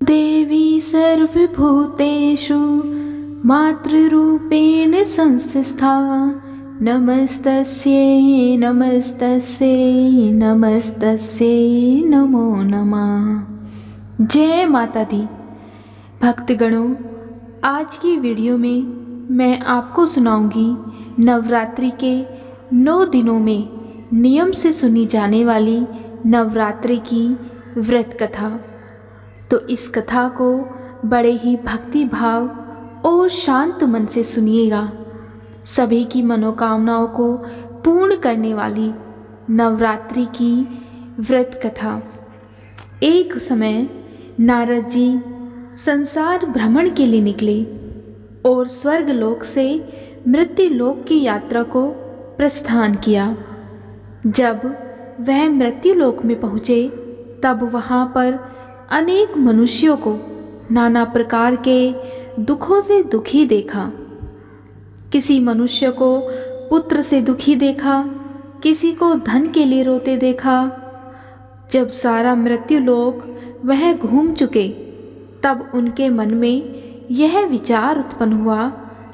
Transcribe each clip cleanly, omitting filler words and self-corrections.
देवी सर्वभूतेषु मातृरूपेण संस्थिता। नमस्तस्यै नमस्तस्यै नमस्तस्यै नमो नमः। जय माता दी। भक्तगणों, आज की वीडियो में मैं आपको सुनाऊंगी नवरात्रि के 9 दिनों में नियम से सुनी जाने वाली नवरात्रि की व्रत कथा। तो इस कथा को बड़े ही भक्ति भाव और शांत मन से सुनिएगा। सभी की मनोकामनाओं को पूर्ण करने वाली नवरात्रि की व्रत कथा। एक समय नारद जी संसार भ्रमण के लिए निकले और स्वर्गलोक से मृत्युलोक की यात्रा को प्रस्थान किया। जब वह मृत्युलोक में पहुँचे तब वहाँ पर अनेक मनुष्यों को नाना प्रकार के दुखों से दुखी देखा। किसी मनुष्य को पुत्र से दुखी देखा, किसी को धन के लिए रोते देखा। जब सारा मृत्युलोक वह घूम चुके तब उनके मन में यह विचार उत्पन्न हुआ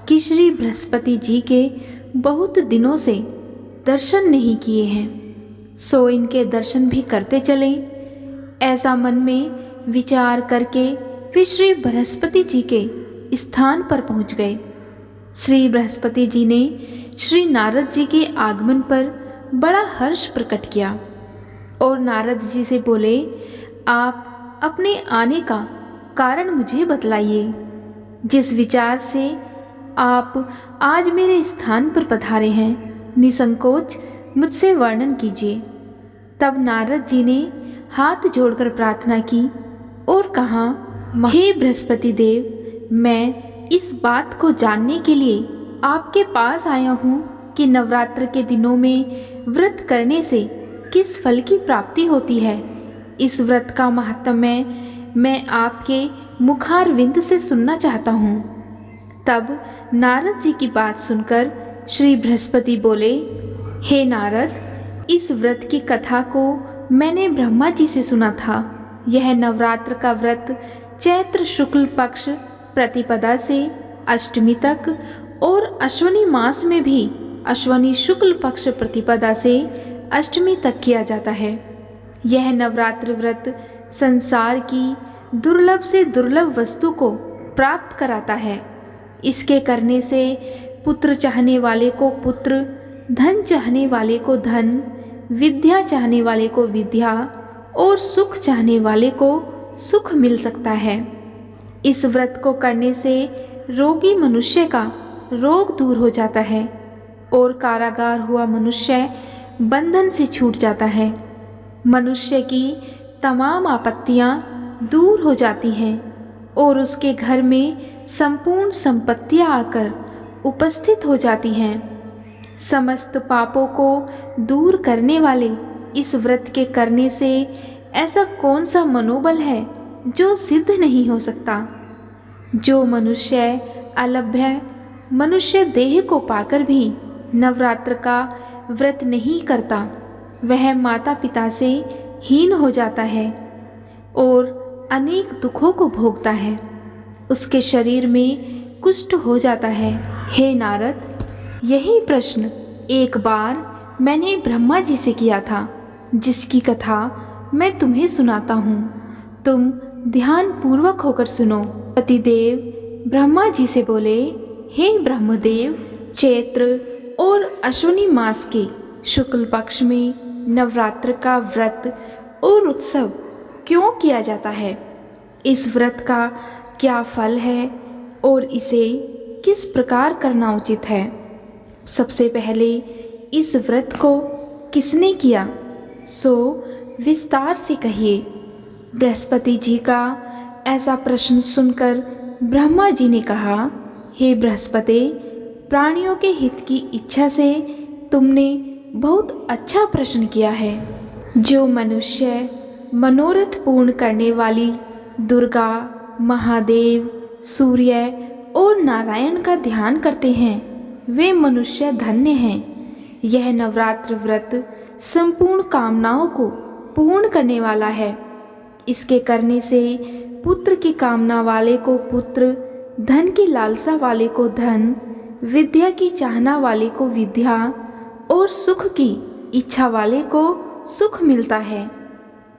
कि श्री बृहस्पति जी के बहुत दिनों से दर्शन नहीं किए हैं, सो इनके दर्शन भी करते चलें। ऐसा मन में विचार करके वे श्री बृहस्पति जी के स्थान पर पहुंच गए। श्री बृहस्पति जी ने श्री नारद जी के आगमन पर बड़ा हर्ष प्रकट किया और नारद जी से बोले, आप अपने आने का कारण मुझे बतलाइए। जिस विचार से आप आज मेरे स्थान पर पधारे हैं, निसंकोच मुझसे वर्णन कीजिए। तब नारद जी ने हाथ जोड़कर प्रार्थना की और कहा, हे बृहस्पति देव, मैं इस बात को जानने के लिए आपके पास आया हूँ कि नवरात्र के दिनों में व्रत करने से किस फल की प्राप्ति होती है। इस व्रत का महात्म्य मैं आपके मुखारविंद से सुनना चाहता हूँ। तब नारद जी की बात सुनकर श्री बृहस्पति बोले, हे नारद, इस व्रत की कथा को मैंने ब्रह्मा जी से सुना था। यह नवरात्र का व्रत चैत्र शुक्ल पक्ष प्रतिपदा से अष्टमी तक और अश्वनी मास में भी अश्वनी शुक्ल पक्ष प्रतिपदा से अष्टमी तक किया जाता है। यह नवरात्र व्रत संसार की दुर्लभ से दुर्लभ वस्तु को प्राप्त कराता है। इसके करने से पुत्र चाहने वाले को पुत्र, धन चाहने वाले को धन, विद्या चाहने वाले को विद्या और सुख चाहने वाले को सुख मिल सकता है। इस व्रत को करने से रोगी मनुष्य का रोग दूर हो जाता है और कारागार हुआ मनुष्य बंधन से छूट जाता है। मनुष्य की तमाम आपत्तियां दूर हो जाती हैं और उसके घर में संपूर्ण संपत्तियां आकर उपस्थित हो जाती हैं। समस्त पापों को दूर करने वाले इस व्रत के करने से ऐसा कौन सा मनोबल है जो सिद्ध नहीं हो सकता। जो मनुष्य अलभ्य मनुष्य देह को पाकर भी नवरात्र का व्रत नहीं करता, वह माता पिता से हीन हो जाता है और अनेक दुखों को भोगता है। उसके शरीर में कुष्ठ हो जाता है। हे नारद, यही प्रश्न एक बार मैंने ब्रह्मा जी से किया था, जिसकी कथा मैं तुम्हें सुनाता हूँ। तुम ध्यान पूर्वक होकर सुनो। पतिदेव ब्रह्मा जी से बोले, हे ब्रह्मदेव, चैत्र और अश्विनी मास के शुक्ल पक्ष में नवरात्र का व्रत और उत्सव क्यों किया जाता है? इस व्रत का क्या फल है और इसे किस प्रकार करना उचित है? सबसे पहले इस व्रत को किसने किया, सो विस्तार से कहिए। बृहस्पति जी का ऐसा प्रश्न सुनकर ब्रह्मा जी ने कहा, हे बृहस्पति, प्राणियों के हित की इच्छा से तुमने बहुत अच्छा प्रश्न किया है। जो मनुष्य मनोरथ पूर्ण करने वाली दुर्गा, महादेव, सूर्य और नारायण का ध्यान करते हैं, वे मनुष्य धन्य हैं। यह नवरात्र व्रत संपूर्ण कामनाओं को पूर्ण करने वाला है। इसके करने से पुत्र की कामना वाले को पुत्र, धन की लालसा वाले को धन, विद्या की चाहना वाले को विद्या और सुख की इच्छा वाले को सुख मिलता है।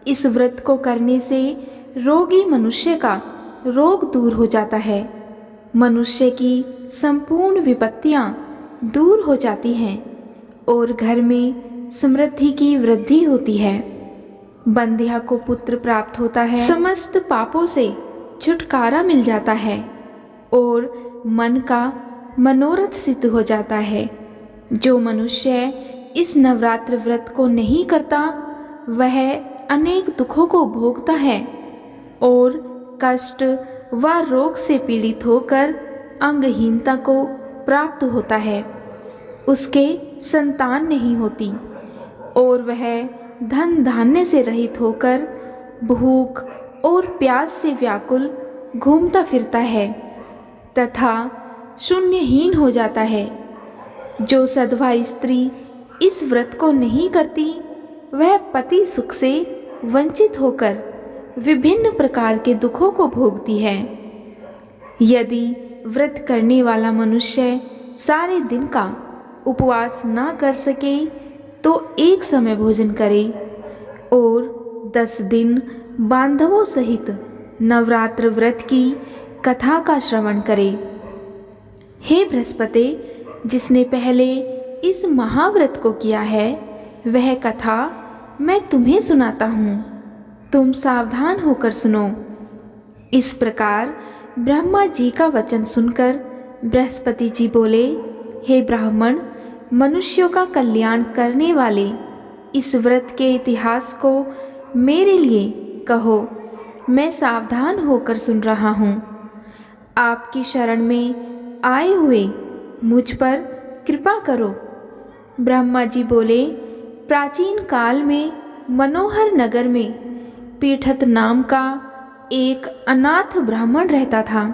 इस व्रत को करने से रोगी मनुष्य का रोग दूर हो जाता है। मनुष्य की संपूर्ण विपत्तियां दूर हो जाती हैं और घर में समृद्धि की वृद्धि होती है। बंध्या को पुत्र प्राप्त होता है, समस्त पापों से छुटकारा मिल जाता है और मन का मनोरथ सिद्ध हो जाता है। जो मनुष्य इस नवरात्र व्रत को नहीं करता वह अनेक दुखों को भोगता है और कष्ट व रोग से पीड़ित होकर अंगहीनता को प्राप्त होता है। उसके संतान नहीं होती और वह धन धान्य से रहित होकर भूख और प्यास से व्याकुल घूमता फिरता है तथा शून्यहीन हो जाता है। जो सधवा स्त्री इस व्रत को नहीं करती वह पति सुख से वंचित होकर विभिन्न प्रकार के दुखों को भोगती है। यदि व्रत करने वाला मनुष्य सारे दिन का उपवास ना कर सके तो एक समय भोजन करे और 10 दिन बांधवों सहित नवरात्र व्रत की कथा का श्रवण करे। हे बृहस्पति, जिसने पहले इस महाव्रत को किया है वह कथा मैं तुम्हें सुनाता हूँ, तुम सावधान होकर सुनो। इस प्रकार ब्रह्मा जी का वचन सुनकर बृहस्पति जी बोले, हे ब्राह्मण, मनुष्यों का कल्याण करने वाले इस व्रत के इतिहास को मेरे लिए कहो, मैं सावधान होकर सुन रहा हूँ। आपकी शरण में आए हुए मुझ पर कृपा करो। ब्रह्मा जी बोले, प्राचीन काल में मनोहर नगर में पीठत नाम का एक अनाथ ब्राह्मण रहता था।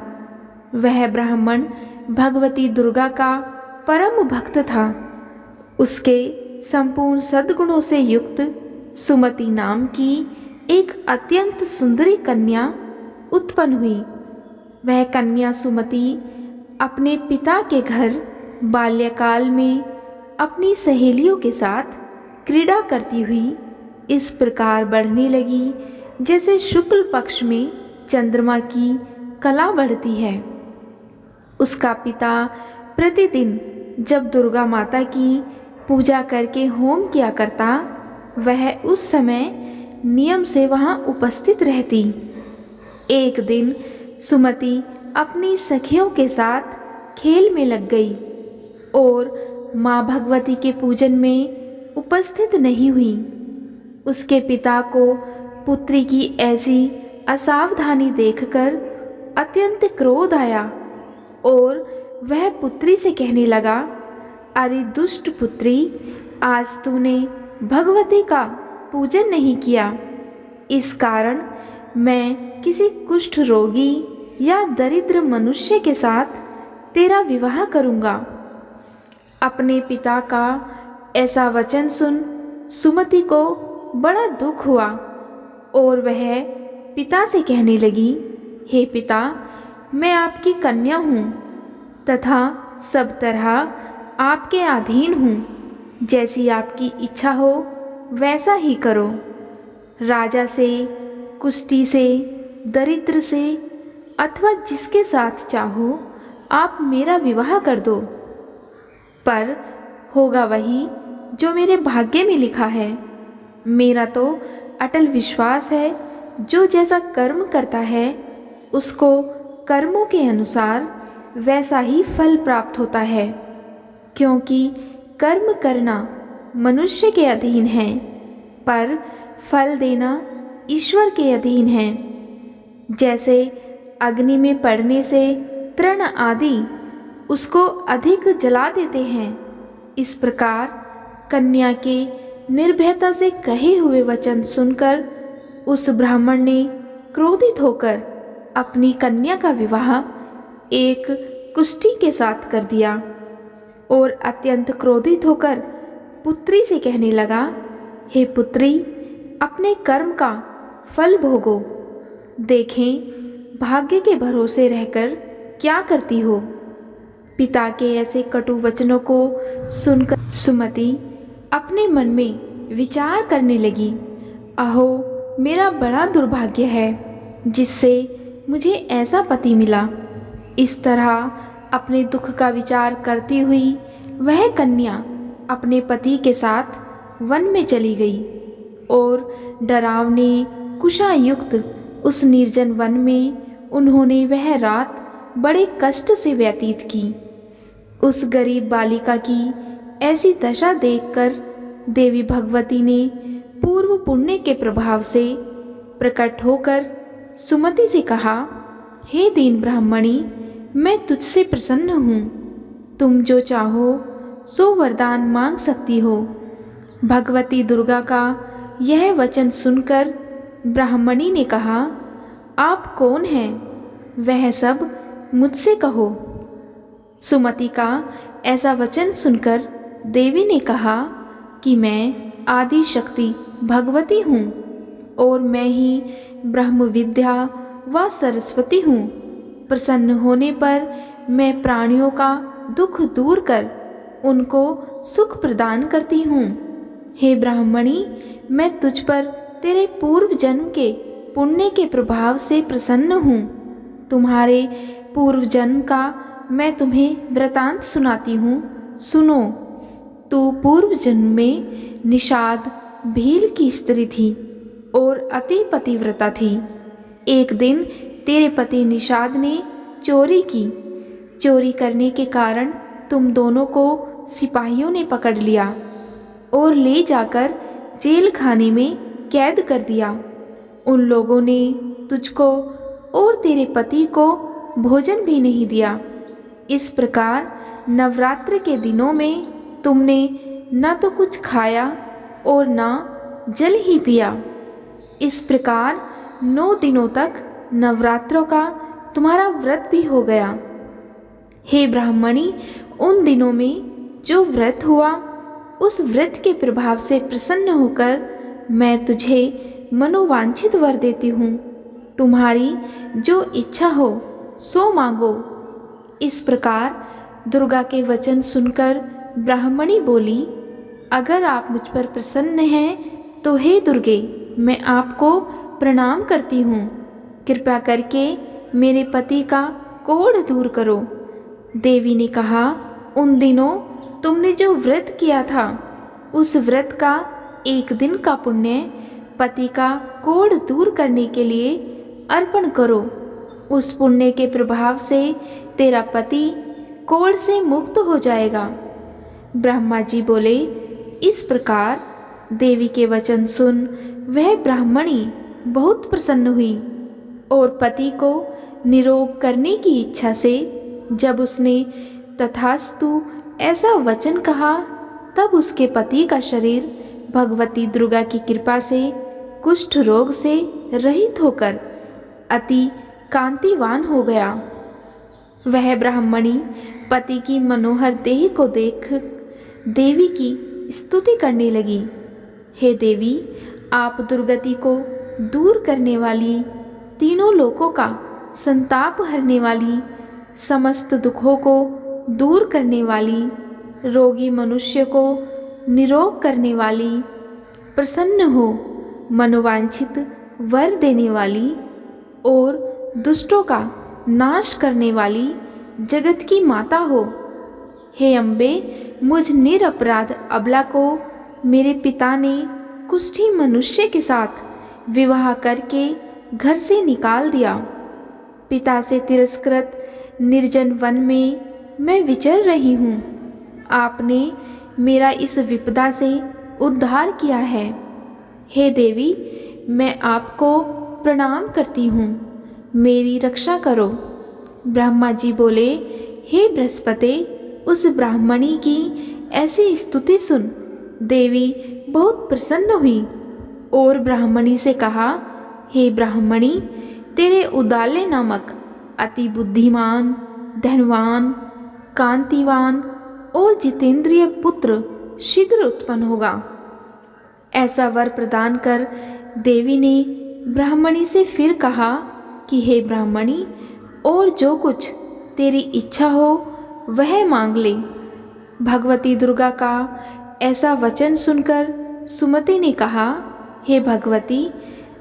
वह ब्राह्मण भगवती दुर्गा का परम भक्त था। उसके संपूर्ण सद्गुणों से युक्त सुमति नाम की एक अत्यंत सुंदरी कन्या उत्पन्न हुई। वह कन्या सुमति अपने पिता के घर बाल्यकाल में अपनी सहेलियों के साथ क्रीड़ा करती हुई इस प्रकार बढ़ने लगी जैसे शुक्ल पक्ष में चंद्रमा की कला बढ़ती है। उसका पिता प्रतिदिन जब दुर्गा माता की पूजा करके होम किया करता वह उस समय नियम से वहाँ उपस्थित रहती। एक दिन सुमति अपनी सखियों के साथ खेल में लग गई और माँ भगवती के पूजन में उपस्थित नहीं हुई। उसके पिता को पुत्री की ऐसी असावधानी देखकर अत्यंत क्रोध आया और वह पुत्री से कहने लगा, अरे दुष्ट पुत्री, आज तूने भगवती का पूजन नहीं किया, इस कारण मैं किसी कुष्ठ रोगी या दरिद्र मनुष्य के साथ तेरा विवाह करूँगा। अपने पिता का ऐसा वचन सुन सुमति को बड़ा दुख हुआ और वह पिता से कहने लगी, हे पिता, मैं आपकी कन्या हूँ तथा सब तरह आपके अधीन हूँ। जैसी आपकी इच्छा हो वैसा ही करो। राजा से, कुष्ठी से, दरिद्र से अथवा जिसके साथ चाहो आप मेरा विवाह कर दो, पर होगा वही जो मेरे भाग्य में लिखा है। मेरा तो अटल विश्वास है, जो जैसा कर्म करता है उसको कर्मों के अनुसार वैसा ही फल प्राप्त होता है, क्योंकि कर्म करना मनुष्य के अधीन है पर फल देना ईश्वर के अधीन है। जैसे अग्नि में पड़ने से तृण आदि उसको अधिक जला देते हैं, इस प्रकार कन्या के निर्भयता से कहे हुए वचन सुनकर उस ब्राह्मण ने क्रोधित होकर अपनी कन्या का विवाह एक कुष्ठी के साथ कर दिया और अत्यंत क्रोधित होकर पुत्री से कहने लगा, हे पुत्री, अपने कर्म का फल भोगो। देखें भाग्य के भरोसे रहकर क्या करती हो। पिता के ऐसे कटु वचनों को सुनकर सुमति अपने मन में विचार करने लगी, अहो मेरा बड़ा दुर्भाग्य है जिससे मुझे ऐसा पति मिला। इस तरह अपने दुख का विचार करती हुई वह कन्या अपने पति के साथ वन में चली गई और डरावने कुशायुक्त उस निर्जन वन में उन्होंने वह रात बड़े कष्ट से व्यतीत की। उस गरीब बालिका की ऐसी दशा देखकर देवी भगवती ने पूर्व पुण्य के प्रभाव से प्रकट होकर सुमति से कहा, हे दीन ब्राह्मणी, मैं तुझसे प्रसन्न हूँ। तुम जो चाहो सो वरदान मांग सकती हो। भगवती दुर्गा का यह वचन सुनकर ब्राह्मणी ने कहा, आप कौन हैं? वह सब मुझसे कहो। सुमति का ऐसा वचन सुनकर देवी ने कहा कि मैं आदि शक्ति भगवती हूँ और मैं ही ब्रह्म विद्या व सरस्वती हूँ। प्रसन्न होने पर मैं प्राणियों का दुख दूर कर उनको सुख प्रदान करती हूँ। हे ब्राह्मणी, मैं तुझ पर तेरे पूर्व जन्म के पुण्य के प्रभाव से प्रसन्न हूँ। तुम्हारे पूर्व जन्म का मैं तुम्हें वृतांत सुनाती हूँ, सुनो। तू पूर्व जन्म में निषाद भील की स्त्री थी और अति पतिव्रता थी। एक दिन तेरे पति निषाद ने चोरी की। चोरी करने के कारण तुम दोनों को सिपाहियों ने पकड़ लिया और ले जाकर जेल खाने में कैद कर दिया। उन लोगों ने तुझको और तेरे पति को भोजन भी नहीं दिया। इस प्रकार नवरात्र के दिनों में तुमने न तो कुछ खाया और न जल ही पिया। इस प्रकार 9 दिनों तक नवरात्रों का तुम्हारा व्रत भी हो गया। हे ब्राह्मणी, उन दिनों में जो व्रत हुआ उस व्रत के प्रभाव से प्रसन्न होकर मैं तुझे मनोवांछित वर देती हूँ। तुम्हारी जो इच्छा हो सो मांगो। इस प्रकार दुर्गा के वचन सुनकर ब्राह्मणी बोली, अगर आप मुझ पर प्रसन्न हैं तो हे दुर्गे, मैं आपको प्रणाम करती हूँ। कृपया करके मेरे पति का कोढ़ दूर करो। देवी ने कहा, उन दिनों तुमने जो व्रत किया था उस व्रत का एक दिन का पुण्य पति का कोढ़ दूर करने के लिए अर्पण करो। उस पुण्य के प्रभाव से तेरा पति कोढ़ से मुक्त हो जाएगा। ब्रह्मा जी बोले। इस प्रकार देवी के वचन सुन वह ब्राह्मणी बहुत प्रसन्न हुई और पति को निरोग करने की इच्छा से जब उसने तथास्तु ऐसा वचन कहा तब उसके पति का शरीर भगवती दुर्गा की कृपा से कुष्ठ रोग से रहित होकर अति कांतिवान हो गया। वह ब्राह्मणी पति की मनोहर देह को देख देवी की स्तुति करने लगी। हे देवी, आप दुर्गति को दूर करने वाली, तीनों लोकों का संताप हरने वाली, समस्त दुखों को दूर करने वाली, रोगी मनुष्य को निरोग करने वाली, प्रसन्न हो मनोवांछित वर देने वाली और दुष्टों का नाश करने वाली जगत की माता हो। हे अम्बे, मुझ निरपराध अबला को मेरे पिता ने कुष्ठी मनुष्य के साथ विवाह करके घर से निकाल दिया। पिता से तिरस्कृत निर्जन वन में मैं विचर रही हूँ। आपने मेरा इस विपदा से उद्धार किया है। हे देवी, मैं आपको प्रणाम करती हूँ, मेरी रक्षा करो। ब्रह्मा जी बोले, हे बृहस्पति, उस ब्राह्मणी की ऐसी स्तुति सुन देवी बहुत प्रसन्न हुई और ब्राह्मणी से कहा, हे ब्राह्मणी, तेरे उदाले नामक अति बुद्धिमान, धनवान, कांतिवान और जितेंद्रिय पुत्र शीघ्र उत्पन्न होगा। ऐसा वर प्रदान कर देवी ने ब्राह्मणी से फिर कहा, कि हे ब्राह्मणी, और जो कुछ तेरी इच्छा हो वह मांग ले। भगवती दुर्गा का ऐसा वचन सुनकर सुमति ने कहा, हे भगवती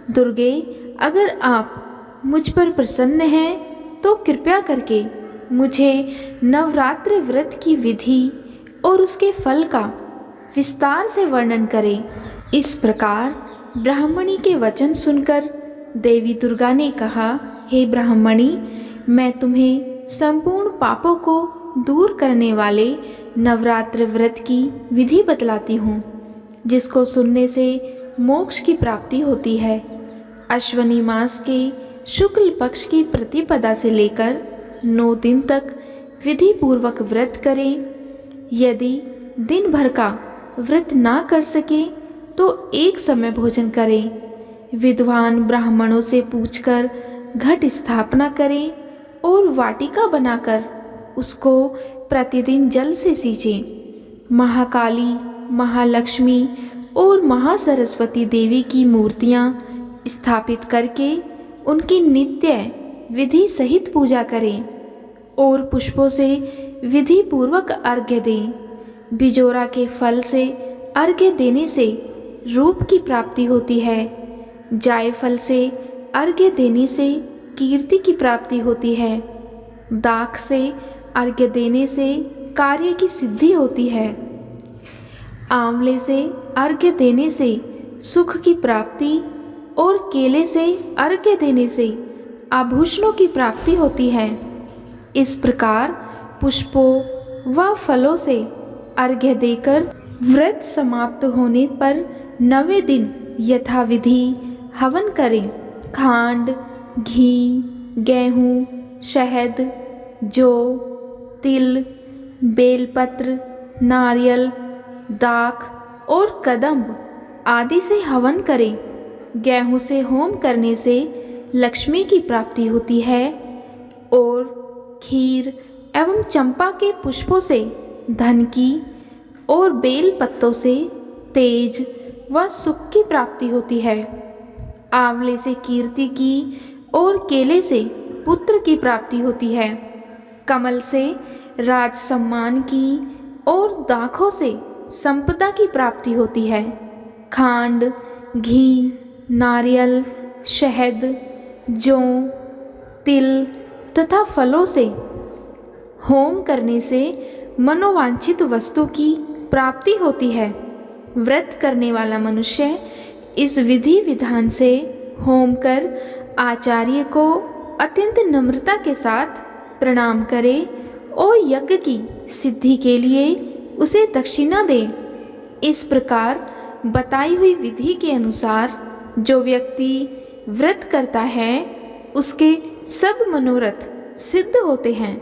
दुर्गे, अगर आप मुझ पर प्रसन्न हैं तो कृपया करके मुझे नवरात्र व्रत की विधि और उसके फल का विस्तार से वर्णन करें। इस प्रकार ब्राह्मणी के वचन सुनकर देवी दुर्गा ने कहा, हे ब्राह्मणी, मैं तुम्हें संपूर्ण पापों को दूर करने वाले नवरात्र व्रत की विधि बतलाती हूँ, जिसको सुनने से मोक्ष की प्राप्ति होती है। अश्वनी मास के शुक्ल पक्ष की प्रतिपदा से लेकर 9 दिन तक विधि पूर्वक व्रत करें। यदि दिन भर का व्रत ना कर सके तो एक समय भोजन करें। विद्वान ब्राह्मणों से पूछकर घट स्थापना करें और वाटिका बनाकर उसको प्रतिदिन जल से सींचें। महाकाली, महालक्ष्मी और महासरस्वती देवी की मूर्तियाँ स्थापित करके उनकी नित्य विधि सहित पूजा करें और पुष्पों से विधि पूर्वक अर्घ्य दें। बिजोरा के फल से अर्घ्य देने से रूप की प्राप्ति होती है। जायफल से अर्घ्य देने से कीर्ति की प्राप्ति होती है। दाख से अर्घ्य देने से कार्य की सिद्धि होती है। आंवले से अर्घ्य देने से सुख की प्राप्ति और केले से अर्घ्य देने से आभूषणों की प्राप्ति होती है। इस प्रकार पुष्पों व फलों से अर्घ्य देकर व्रत समाप्त होने पर 9वें दिन यथाविधि हवन करें। खांड, घी, गेहूँ, शहद, जौ, तिल, बेलपत्र, नारियल, दाख और कदम्ब आदि से हवन करें। गेहूँ से होम करने से लक्ष्मी की प्राप्ति होती है और खीर एवं चंपा के पुष्पों से धन की और बेल पत्तों से तेज व सुख की प्राप्ति होती है। आंवले से कीर्ति की और केले से पुत्र की प्राप्ति होती है। कमल से राज सम्मान की और दाखों से संपदा की प्राप्ति होती है। खांड, घी, नारियल, शहद, जौ, तिल तथा फलों से होम करने से मनोवांछित वस्तु की प्राप्ति होती है। व्रत करने वाला मनुष्य इस विधि विधान से होम कर आचार्य को अत्यंत नम्रता के साथ प्रणाम करे और यज्ञ की सिद्धि के लिए उसे दक्षिणा दे। इस प्रकार बताई हुई विधि के अनुसार जो व्यक्ति व्रत करता है उसके सब मनोरथ सिद्ध होते हैं।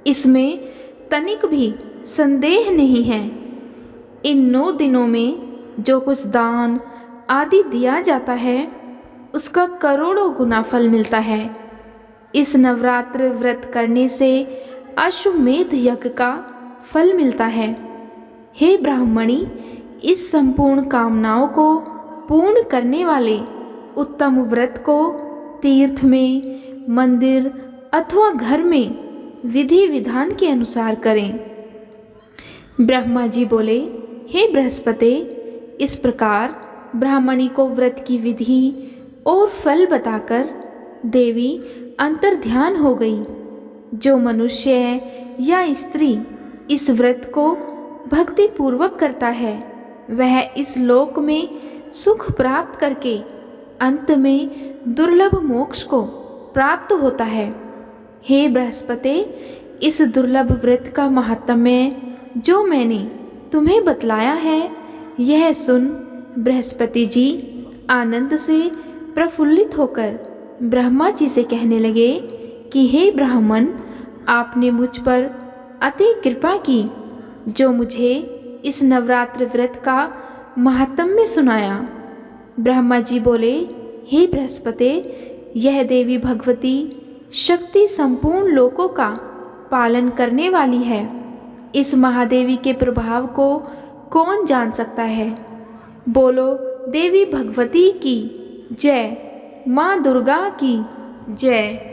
इसमें तनिक भी संदेह नहीं है। इन 9 दिनों में जो कुछ दान आदि दिया जाता है उसका करोड़ों गुना फल मिलता है। इस नवरात्र व्रत करने से अश्वमेध यज्ञ का फल मिलता है। हे ब्राह्मणी, इस संपूर्ण कामनाओं को पूर्ण करने वाले उत्तम व्रत को तीर्थ में, मंदिर अथवा घर में विधि विधान के अनुसार करें। ब्रह्मा जी बोले, हे बृहस्पति, इस प्रकार ब्राह्मणी को व्रत की विधि और फल बताकर देवी अंतर्ध्यान हो गई। जो मनुष्य या स्त्री इस व्रत को भक्ति पूर्वक करता है वह इस लोक में सुख प्राप्त करके अंत में दुर्लभ मोक्ष को प्राप्त होता है। हे बृहस्पति, इस दुर्लभ व्रत का महात्म्य जो मैंने तुम्हें बतलाया है यह सुन बृहस्पति जी आनंद से प्रफुल्लित होकर ब्रह्मा जी से कहने लगे कि हे ब्राह्मण, आपने मुझ पर अति कृपा की जो मुझे इस नवरात्र व्रत का महात्म्य सुनाया। ब्रह्मा जी बोले, हे बृहस्पति, यह देवी भगवती शक्ति संपूर्ण लोकों का पालन करने वाली है। इस महादेवी के प्रभाव को कौन जान सकता है? बोलो देवी भगवती की जय, माँ दुर्गा की जय।